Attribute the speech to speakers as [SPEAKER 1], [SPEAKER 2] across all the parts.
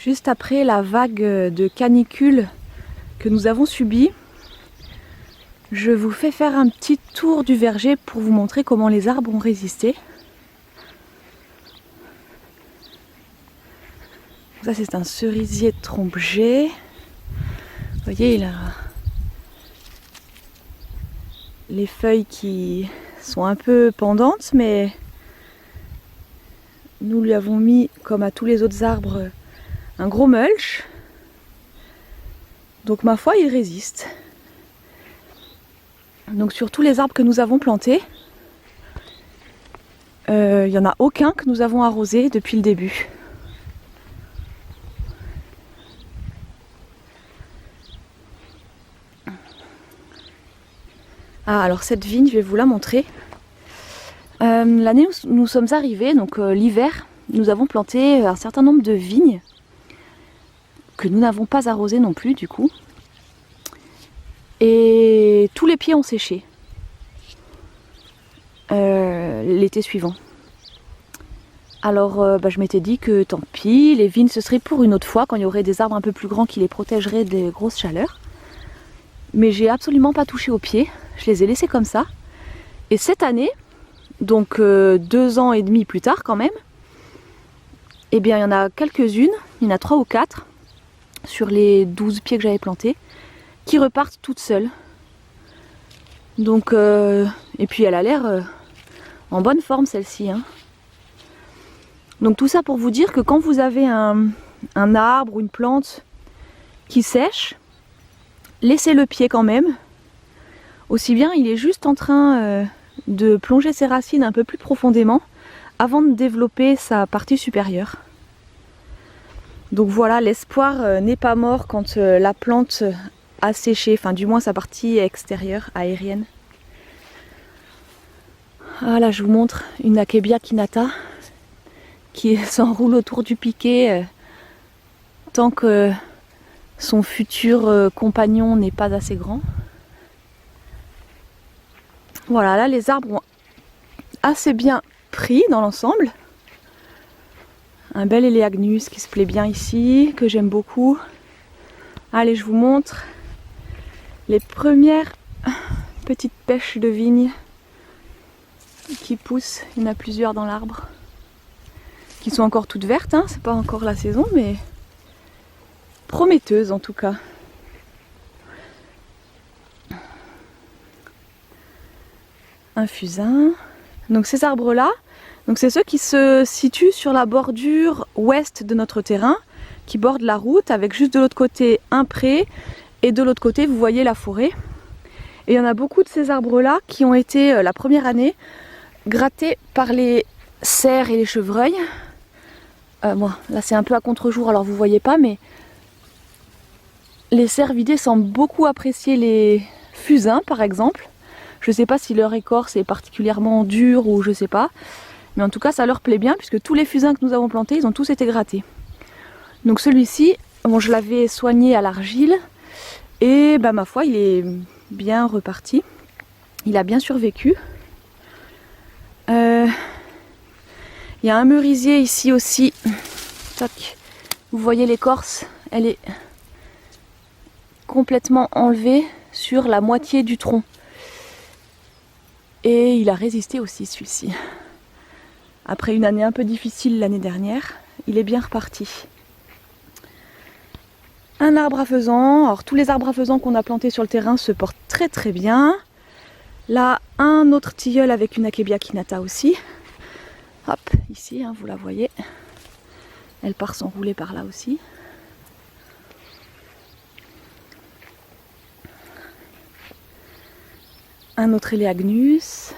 [SPEAKER 1] juste après la vague de canicule que nous avons subie, je vous fais faire un petit tour du verger pour vous montrer comment les arbres ont résisté. Ça c'est un cerisier de trompe G. Vous voyez, il a les feuilles qui sont un peu pendantes, mais nous lui avons mis, comme à tous les autres arbres, un gros mulch. Donc ma foi, il résiste. Donc sur tous les arbres que nous avons plantés, il n'y en a aucun que nous avons arrosé depuis le début. Ah, alors cette vigne, je vais vous la montrer. L'année où nous sommes arrivés, donc l'hiver, nous avons planté un certain nombre de vignes que nous n'avons pas arrosées non plus du coup. Et tous les pieds ont séché l'été suivant. Alors je m'étais dit que tant pis, les vignes ce serait pour une autre fois quand il y aurait des arbres un peu plus grands qui les protégeraient des grosses chaleurs. Mais j'ai absolument pas touché aux pieds, je les ai laissés comme ça. Et cette année, donc 2 ans et demi plus tard quand même, eh bien il y en a quelques-unes, il y en a 3 ou 4 sur les 12 pieds que j'avais plantés, qui repartent toutes seules. Donc, et puis elle a l'air en bonne forme celle-ci. Hein. Donc tout ça pour vous dire que quand vous avez un arbre ou une plante qui sèche, laissez le pied quand même. Aussi bien il est juste en train de plonger ses racines un peu plus profondément avant de développer sa partie supérieure. Donc voilà, l'espoir n'est pas mort quand la plante a séché, enfin du moins sa partie extérieure, aérienne. Ah là je vous montre une Akebia Kinata qui s'enroule autour du piquet tant que son futur compagnon n'est pas assez grand. Voilà, là les arbres ont assez bien pris dans l'ensemble. Un bel Eleagnus qui se plaît bien ici, que j'aime beaucoup. Allez, je vous montre les premières petites pêches de vigne qui poussent. Il y en a plusieurs dans l'arbre, qui sont encore toutes vertes, hein. C'est pas encore la saison, mais prometteuses en tout cas. Un fusain. Donc ces arbres-là, donc c'est ceux qui se situent sur la bordure ouest de notre terrain, qui borde la route, avec juste de l'autre côté un pré, et de l'autre côté vous voyez la forêt. Et il y en a beaucoup de ces arbres-là qui ont été la première année grattés par les cerfs et les chevreuils. Bon, là c'est un peu à contre-jour alors vous voyez pas, mais les cervidés semblent beaucoup apprécier les fusains par exemple. Je sais pas si leur écorce est particulièrement dure ou je sais pas. Mais en tout cas ça leur plaît bien puisque tous les fusains que nous avons plantés, ils ont tous été grattés. Donc celui-ci, bon, je l'avais soigné à l'argile et bah, ma foi il est bien reparti. Il a bien survécu. Il y a un merisier ici aussi. Tac. Vous voyez l'écorce, elle est complètement enlevée sur la moitié du tronc. Et il a résisté aussi celui-ci. Après une année un peu difficile l'année dernière, il est bien reparti. Un arbre à faisan. Alors tous les arbres à faisan qu'on a plantés sur le terrain se portent très très bien. Là, un autre tilleul avec une Akebia Kinata aussi. Hop, ici, hein, vous la voyez. Elle part s'enrouler par là aussi. Un autre Eleagnus.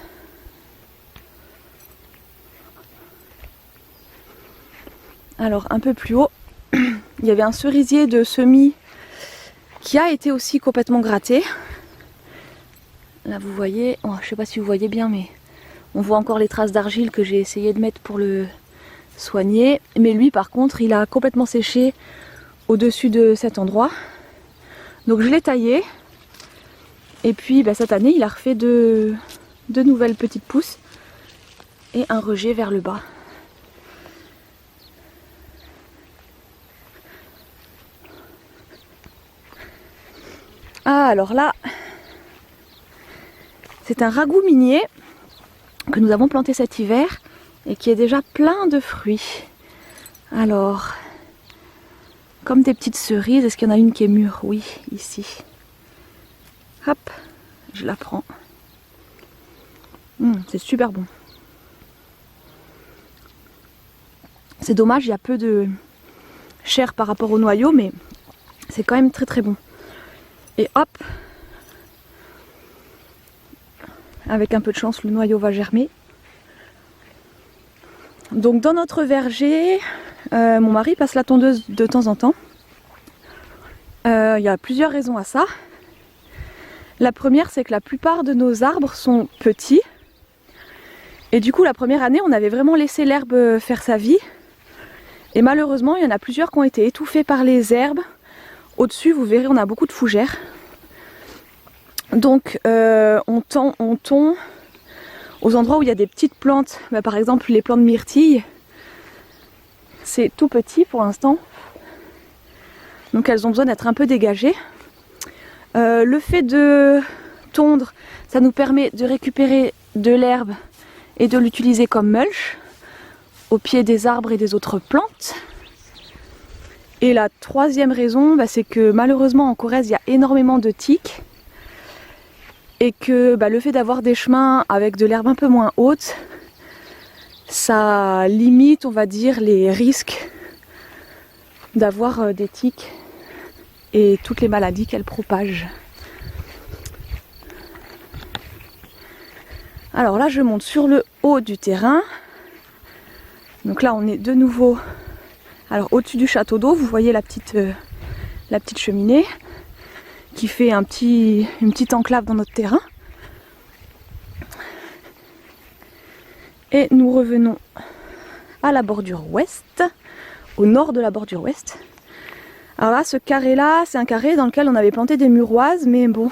[SPEAKER 1] Alors un peu plus haut, il y avait un cerisier de semis qui a été aussi complètement gratté. Là vous voyez, oh, je ne sais pas si vous voyez bien, mais on voit encore les traces d'argile que j'ai essayé de mettre pour le soigner. Mais lui par contre, il a complètement séché au-dessus de cet endroit. Donc je l'ai taillé. Et puis bah, cette année, il a refait deux nouvelles petites pousses et un rejet vers le bas. alors là, c'est un ragoût minier que nous avons planté cet hiver et qui est déjà plein de fruits. Alors, comme des petites cerises, est-ce qu'il y en a une qui est mûre? Oui, ici. Hop, je la prends. C'est super bon. C'est dommage, il y a peu de chair par rapport au noyau, mais c'est quand même très très bon. Et hop, avec un peu de chance, le noyau va germer. Donc dans notre verger, mon mari passe la tondeuse de temps en temps. Il y a plusieurs raisons à ça. La première, c'est que la plupart de nos arbres sont petits. Et du coup, la première année, on avait vraiment laissé l'herbe faire sa vie. Et malheureusement, il y en a plusieurs qui ont été étouffés par les herbes. Au-dessus, vous verrez, on a beaucoup de fougères. Donc, on tond aux endroits où il y a des petites plantes. Par exemple, les plantes de myrtille. C'est tout petit pour l'instant. Donc, elles ont besoin d'être un peu dégagées. Le fait de tondre, ça nous permet de récupérer de l'herbe et de l'utiliser comme mulch au pied des arbres et des autres plantes. Et la troisième raison, c'est que malheureusement en Corrèze, il y a énormément de tiques et que le fait d'avoir des chemins avec de l'herbe un peu moins haute, ça limite, on va dire, les risques d'avoir des tiques et toutes les maladies qu'elles propagent. Alors là, je monte sur le haut du terrain. Donc là, on est de nouveau au-dessus du château d'eau. Vous voyez la petite cheminée qui fait une petite enclave dans notre terrain. Et nous revenons à la bordure ouest, au nord de la bordure ouest. Alors là, ce carré-là, c'est un carré dans lequel on avait planté des muroises, mais bon,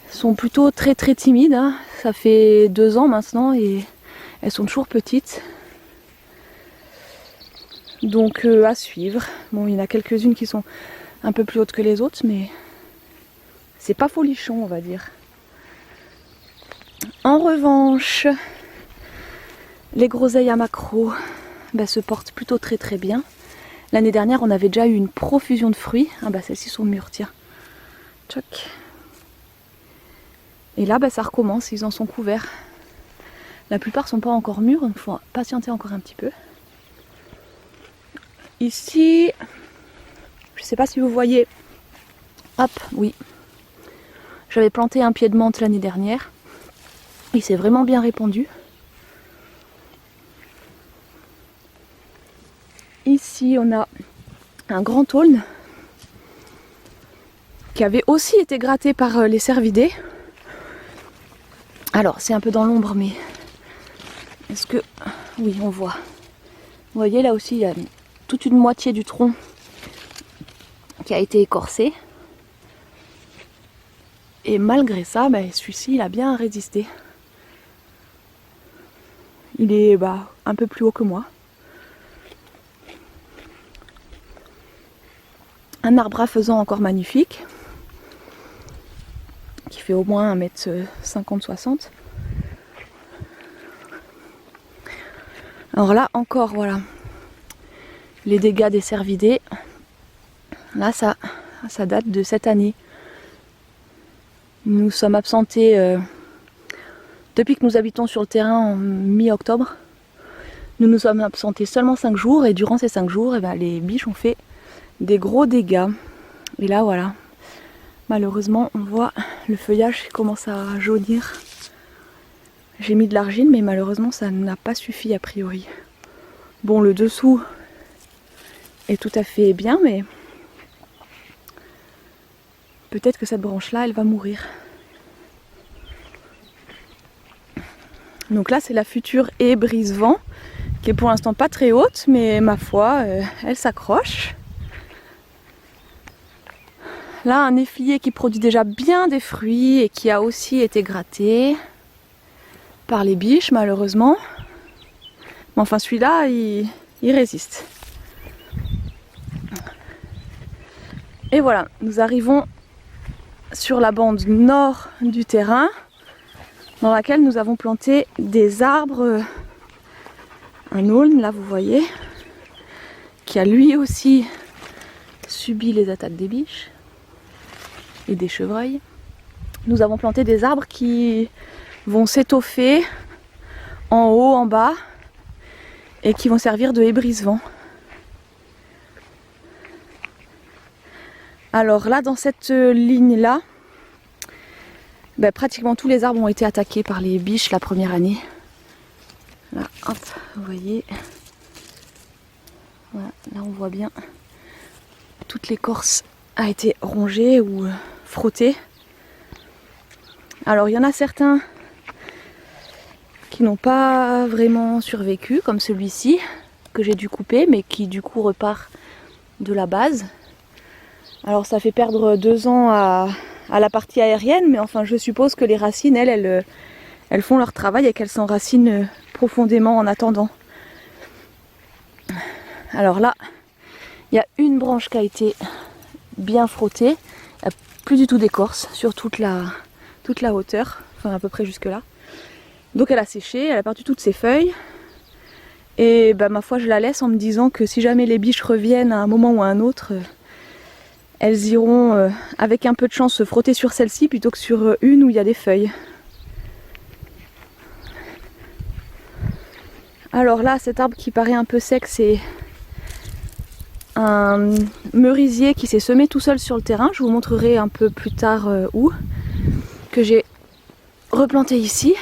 [SPEAKER 1] sont plutôt très très timides. Hein. Ça fait 2 ans maintenant et elles sont toujours petites. Donc à suivre. Bon, il y en a quelques-unes qui sont un peu plus hautes que les autres, mais c'est pas folichon, on va dire. En revanche, les groseilles à maquereau se portent plutôt très très bien. L'année dernière, on avait déjà eu une profusion de fruits. Celles-ci sont mûres, tiens. Tchoc. Et là, ça recommence, ils en sont couverts. La plupart sont pas encore mûrs, donc il faut patienter encore un petit peu. Ici, je sais pas si vous voyez, hop, oui. J'avais planté un pied de menthe l'année dernière. Il s'est vraiment bien répandu. Ici, on a un grand aulne qui avait aussi été gratté par les cervidés. Alors, c'est un peu dans l'ombre, mais est-ce que... Oui, on voit. Vous voyez, là aussi, il y a toute une moitié du tronc qui a été écorcé. Et malgré ça, celui-ci, il a bien résisté. Il est un peu plus haut que moi. Un arbre à faisan encore magnifique, qui fait au moins 1m50-60. Alors là encore, voilà, les dégâts des cervidés. Là, ça date de cette année. Nous sommes absentés depuis que nous habitons sur le terrain en mi-octobre. Nous nous sommes absentés seulement 5 jours et durant ces 5 jours, les biches ont fait des gros dégâts. Et là, voilà, malheureusement, on voit le feuillage qui commence à jaunir. J'ai mis de l'argile, mais malheureusement, ça n'a pas suffi a priori. Bon, le dessous est tout à fait bien, mais peut-être que cette branche-là, elle va mourir. Donc là, c'est la future haie brise-vent, qui est pour l'instant pas très haute, mais ma foi, elle s'accroche. Là, un effilier qui produit déjà bien des fruits et qui a aussi été gratté par les biches, malheureusement. Mais enfin, celui-là, il résiste. Et voilà, nous arrivons sur la bande nord du terrain, dans laquelle nous avons planté des arbres, un aulne là vous voyez, qui a lui aussi subi les attaques des biches et des chevreuils. Nous avons planté des arbres qui vont s'étoffer en haut, en bas, et qui vont servir de hébrise-vent. Alors là, dans cette ligne-là, pratiquement tous les arbres ont été attaqués par les biches la première année. Là, hop, vous voyez. Voilà, là on voit bien. Toute l'écorce a été rongée ou frottée. Alors il y en a certains qui n'ont pas vraiment survécu, comme celui-ci, que j'ai dû couper, mais qui du coup repart de la base. Alors ça fait perdre 2 ans à la partie aérienne, mais enfin je suppose que les racines, elles font leur travail et qu'elles s'enracinent profondément en attendant. Alors là, il y a une branche qui a été bien frottée, il n'y a plus du tout d'écorce sur toute la hauteur, enfin à peu près jusque là. Donc elle a séché, elle a perdu toutes ses feuilles. Et ma foi je la laisse en me disant que si jamais les biches reviennent à un moment ou à un autre, elles iront avec un peu de chance se frotter sur celle-ci plutôt que sur une où il y a des feuilles. Alors là, cet arbre qui paraît un peu sec, c'est un merisier qui s'est semé tout seul sur le terrain. Je vous montrerai un peu plus tard où, que j'ai replanté ici.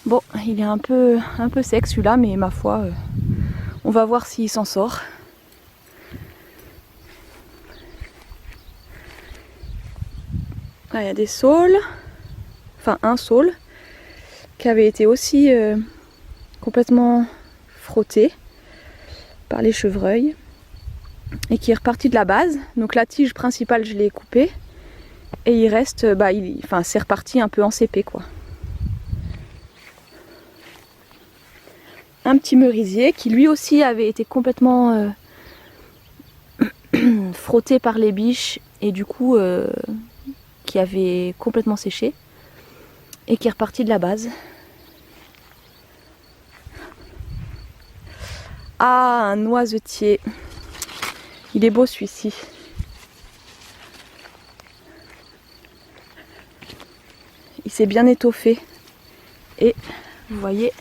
[SPEAKER 1] Bon, il est un peu sec celui-là, mais ma foi, on va voir s'il s'en sort. Là, il y a des saules, enfin un saule, qui avait été aussi complètement frotté par les chevreuils et qui est reparti de la base. Donc la tige principale, je l'ai coupée et il reste, c'est reparti un peu en CP quoi. Un petit merisier qui lui aussi avait été complètement frotté par les biches et du coup qui avait complètement séché et qui est reparti de la base. Ah, un noisetier. Il est beau celui-ci. Il s'est bien étoffé. Et vous voyez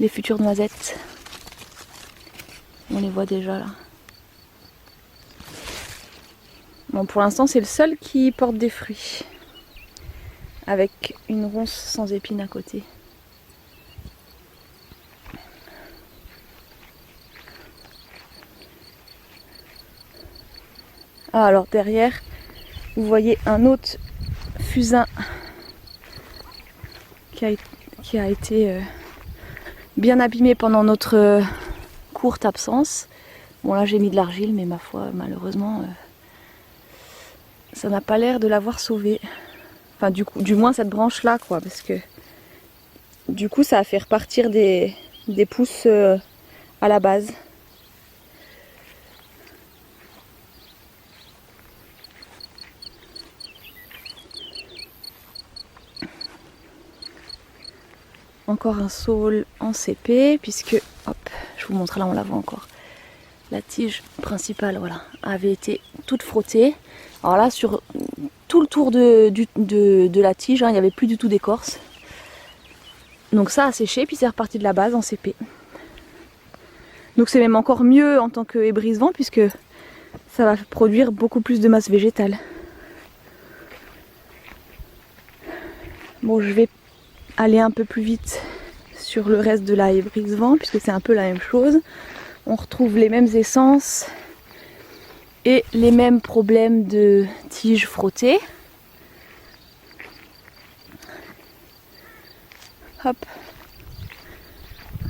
[SPEAKER 1] les futures noisettes. On les voit déjà là. Bon, pour l'instant, c'est le seul qui porte des fruits. Avec une ronce sans épines à côté. Ah, alors derrière, vous voyez un autre fusain qui a été bien abîmé pendant notre courte absence. Bon là j'ai mis de l'argile, mais ma foi malheureusement ça n'a pas l'air de l'avoir sauvé. Enfin du moins cette branche là quoi, parce que du coup ça a fait repartir des pousses à la base. Encore un saule en CP, puisque, hop, je vous montre là, on la voit encore. La tige principale, voilà, avait été toute frottée. Alors là, sur tout le tour de la tige, hein, il n'y avait plus du tout d'écorce. Donc ça a séché, puis c'est reparti de la base en CP. Donc c'est même encore mieux en tant que hébrise-vent, puisque ça va produire beaucoup plus de masse végétale. Bon, je vais aller un peu plus vite sur le reste de la hébrise-vent puisque c'est un peu la même chose. On retrouve les mêmes essences et les mêmes problèmes de tiges frottées. Hop,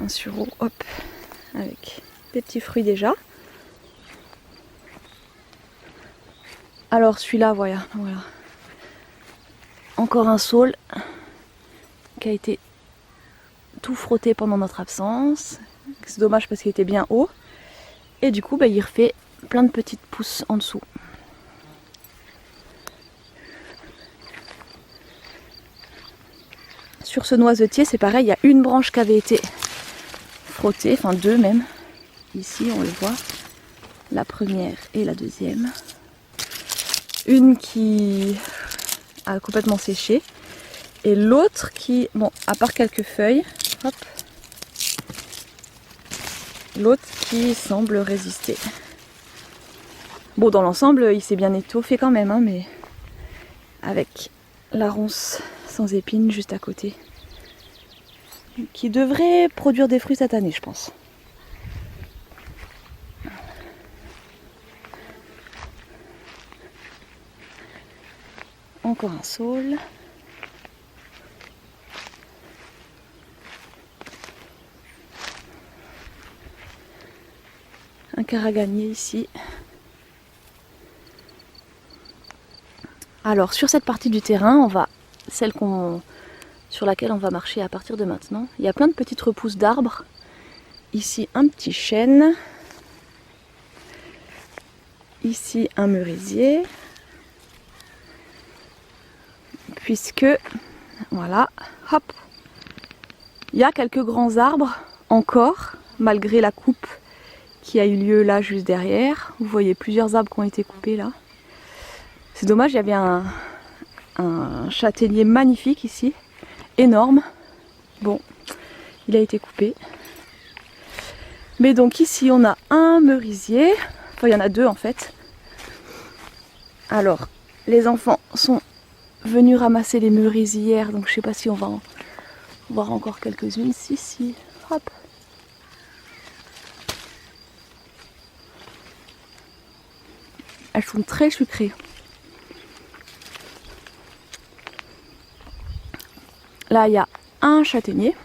[SPEAKER 1] un sureau, hop, avec des petits fruits déjà. Alors celui-là, voilà. Encore un saule qui a été tout frotté pendant notre absence. C'est dommage parce qu'il était bien haut. Et du coup, il refait plein de petites pousses en dessous. Sur ce noisetier, c'est pareil, il y a une branche qui avait été frottée, enfin deux même. Ici, on le voit, la première et la deuxième. Une qui a complètement séché et l'autre qui, bon, à part quelques feuilles, hop, l'autre qui semble résister. Bon, dans l'ensemble, il s'est bien étoffé quand même, hein, mais avec la ronce sans épines juste à côté, qui devrait produire des fruits cette année, je pense. Encore un saule. Un caragagnier ici. Alors sur cette partie du terrain, celle sur laquelle on va marcher à partir de maintenant, il y a plein de petites repousses d'arbres. Ici un petit chêne. Ici un merisier. Puisque, voilà, hop, il y a quelques grands arbres encore, malgré la coupe qui a eu lieu là juste derrière. Vous voyez plusieurs arbres qui ont été coupés là. C'est dommage, il y avait un châtaignier magnifique ici, énorme. Bon, il a été coupé. Mais donc ici on a un merisier, enfin il y en a deux en fait. Alors, les enfants sont venus ramasser les merisiers hier, donc je sais pas si on va en voir encore quelques-unes. Si, hop. Elles sont très sucrées. Là, il y a un châtaignier.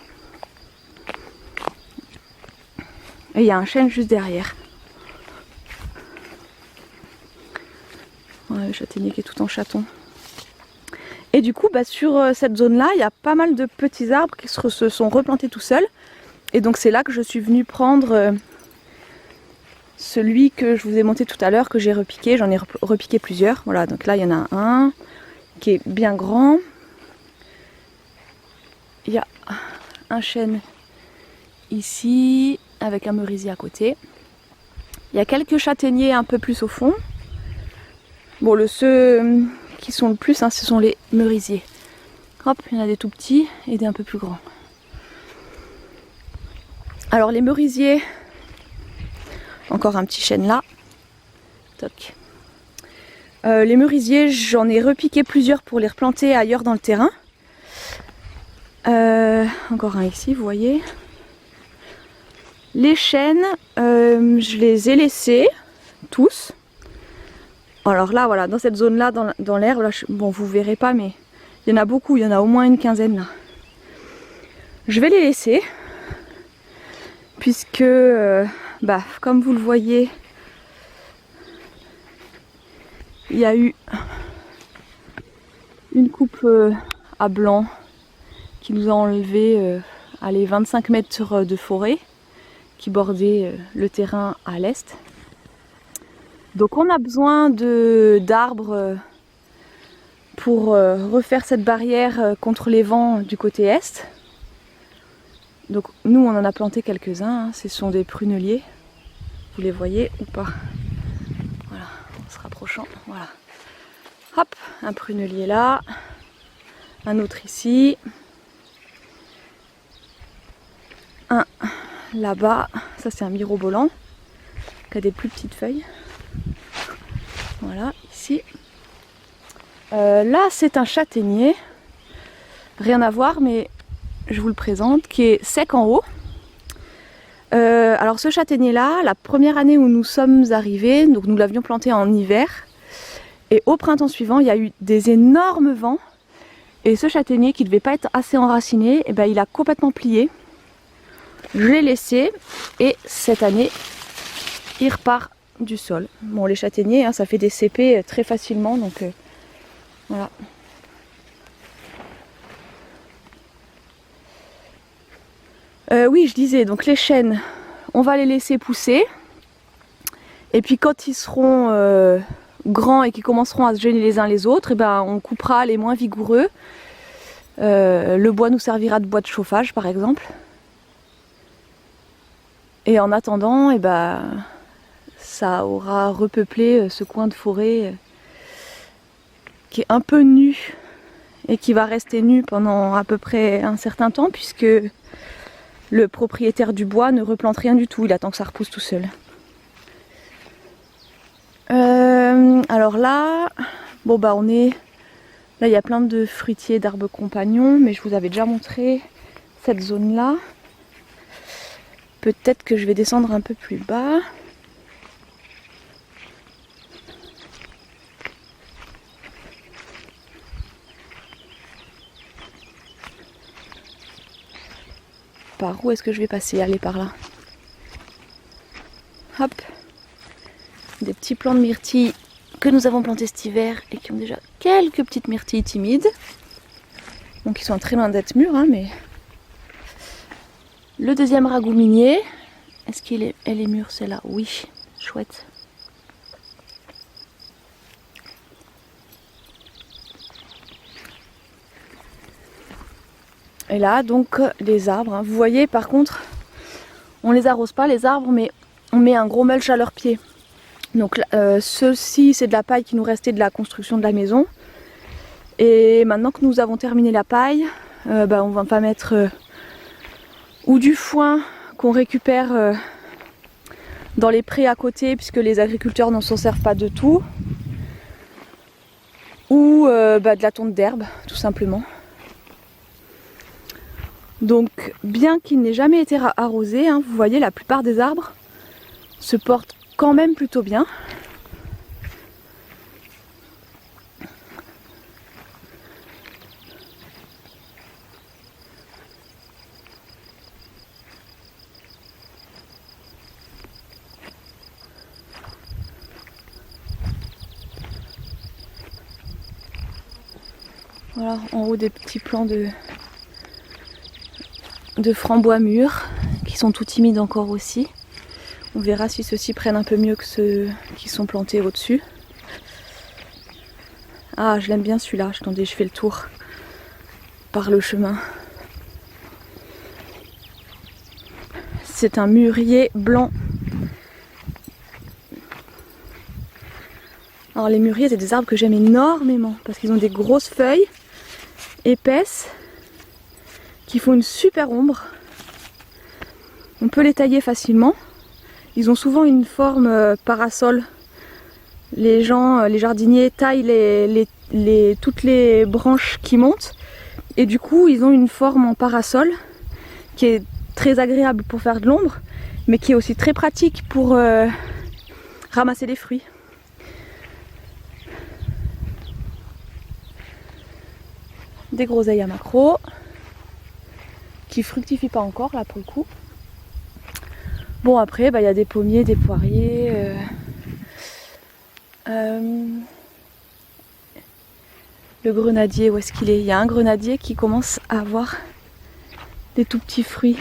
[SPEAKER 1] Et il y a un chêne juste derrière. Ouais, le châtaignier qui est tout en chaton. Et du coup, sur cette zone-là, il y a pas mal de petits arbres qui se sont replantés tout seuls. Et donc c'est là que je suis venue prendre celui que je vous ai monté tout à l'heure, que j'ai repiqué. J'en ai repiqué plusieurs. Voilà, donc là il y en a un qui est bien grand. Il y a un chêne ici, avec un merisier à côté. Il y a quelques châtaigniers un peu plus au fond. Bon, ceux qui sont le plus, hein, ce sont les merisiers. Hop, il y en a des tout petits et des un peu plus grands. Alors les merisiers, encore un petit chêne là. Toc. Les merisiers, j'en ai repiqué plusieurs pour les replanter ailleurs dans le terrain. Encore un ici, vous voyez. Les chênes, je les ai laissés tous. Alors là, voilà, dans cette zone-là, dans l'herbe, bon, vous verrez pas, mais il y en a beaucoup, il y en a au moins une quinzaine là. Je vais les laisser, puisque, comme vous le voyez, il y a eu une coupe à blanc qui nous a enlevé 25 mètres de forêt qui bordait le terrain à l'est. Donc on a besoin d'arbres pour refaire cette barrière contre les vents du côté est. Donc nous on en a planté quelques-uns, hein. Ce sont des pruneliers, vous les voyez ou pas? Voilà, en se rapprochant, voilà. Hop, un prunelier là, un autre ici, un là-bas, ça c'est un mirobolant qui a des plus petites feuilles. Voilà, ici. Là c'est un châtaignier, rien à voir mais je vous le présente, qui est sec en haut. Alors ce châtaignier là, la première année où nous sommes arrivés, donc nous l'avions planté en hiver, et au printemps suivant il y a eu des énormes vents, et ce châtaignier qui devait pas être assez enraciné, et il a complètement plié. Je l'ai laissé et cette année il repart du sol. Bon, les châtaigniers, hein, ça fait des cépées très facilement, donc voilà. Oui, je disais, donc les chênes, on va les laisser pousser. Et puis quand ils seront grands et qu'ils commenceront à se gêner les uns les autres, et ben on coupera les moins vigoureux. Le bois nous servira de bois de chauffage par exemple. Et en attendant, et ben, ça aura repeuplé ce coin de forêt qui est un peu nu et qui va rester nu pendant à peu près un certain temps puisque le propriétaire du bois ne replante rien du tout, il attend que ça repousse tout seul. Alors là, bon bah on est... Là il y a plein de fruitiers, d'arbres compagnons, mais je vous avais déjà montré cette zone là. Peut-être que je vais descendre un peu plus bas. Par où est-ce que je vais passer? Aller par là. Hop. Des petits plants de myrtilles que nous avons plantés cet hiver et qui ont déjà quelques petites myrtilles timides. Donc ils sont très loin d'être mûrs, hein, mais... Le deuxième ragoût minier. Est-ce qu'elle est mûre celle-là? Oui, chouette. Et là donc les arbres, hein. Vous voyez par contre, on les arrose pas les arbres, mais on met un gros mulch à leurs pieds. Donc ceci c'est de la paille qui nous restait de la construction de la maison. Et maintenant que nous avons terminé la paille, on va pas mettre ou du foin qu'on récupère dans les prés à côté puisque les agriculteurs n'en s'en servent pas de tout, ou de la tonte d'herbe tout simplement. Donc bien qu'il n'ait jamais été arrosé, hein, vous voyez la plupart des arbres se portent quand même plutôt bien. Voilà, en haut des petits plants de frambois mûrs qui sont tout timides encore aussi. On verra si ceux-ci prennent un peu mieux que ceux qui sont plantés au-dessus. Ah, je l'aime bien celui-là. Attendez, je fais le tour par le chemin. C'est un mûrier blanc. Alors les mûriers, c'est des arbres que j'aime énormément parce qu'ils ont des grosses feuilles épaisses qui font une super ombre. On peut les tailler facilement. Ils ont souvent une forme parasol. Les jardiniers taillent toutes les branches qui montent et du coup ils ont une forme en parasol qui est très agréable pour faire de l'ombre, mais qui est aussi très pratique pour ramasser des fruits. Des groseilles à maquereau qui fructifient pas encore là pour le coup. Bon après y a des pommiers, des poiriers, le grenadier, où est-ce qu'il est? Il y a un grenadier qui commence à avoir des tout petits fruits.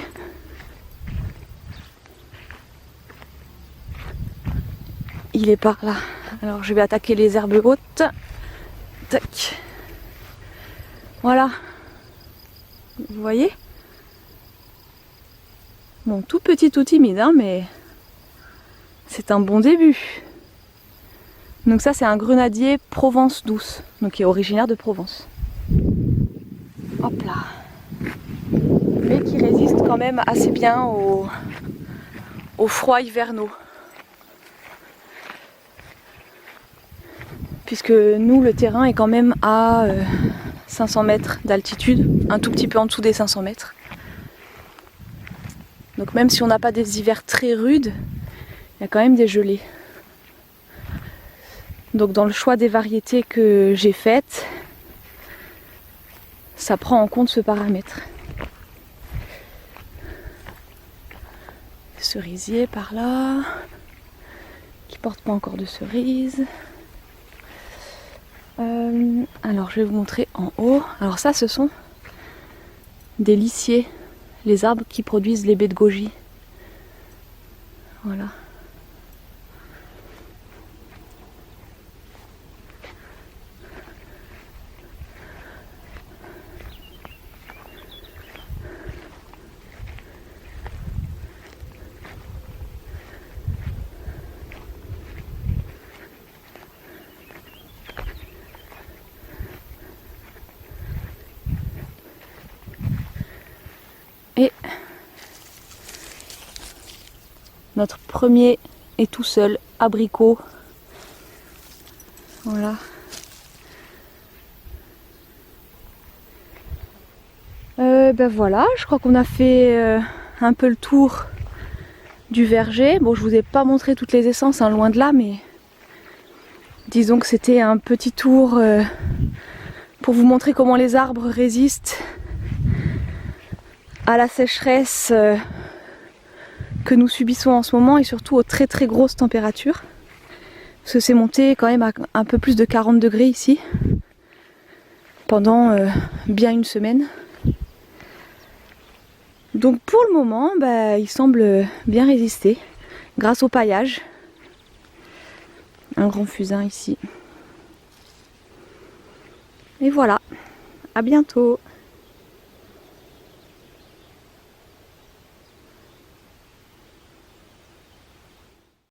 [SPEAKER 1] Il est par là. Alors je vais attaquer les herbes hautes. Tac. Voilà. Vous voyez? Bon, tout petit, tout timide, hein, mais c'est un bon début. Donc ça, c'est un grenadier Provence douce, donc qui est originaire de Provence. Hop là. Mais qui résiste quand même assez bien aux froids hivernaux. Puisque nous, le terrain est quand même à 500 mètres d'altitude, un tout petit peu en dessous des 500 mètres. Donc même si on n'a pas des hivers très rudes, il y a quand même des gelées. Donc dans le choix des variétés que j'ai faites, ça prend en compte ce paramètre. Cerisier par là, qui porte pas encore de cerises. Alors je vais vous montrer en haut. Alors ça, ce sont des liciers, les arbres qui produisent les baies de goji. Voilà. Notre premier et tout seul abricot. Voilà. Ben voilà, je crois qu'on a fait un peu le tour du verger. Bon, je vous ai pas montré toutes les essences, hein, loin de là, mais disons que c'était un petit tour pour vous montrer comment les arbres résistent à la sécheresse que nous subissons en ce moment et surtout aux très très grosses températures. Parce que c'est monté quand même à un peu plus de 40 degrés ici pendant bien une semaine. Donc pour le moment, bah, il semble bien résister grâce au paillage. Un grand fusain ici. Et voilà, à bientôt.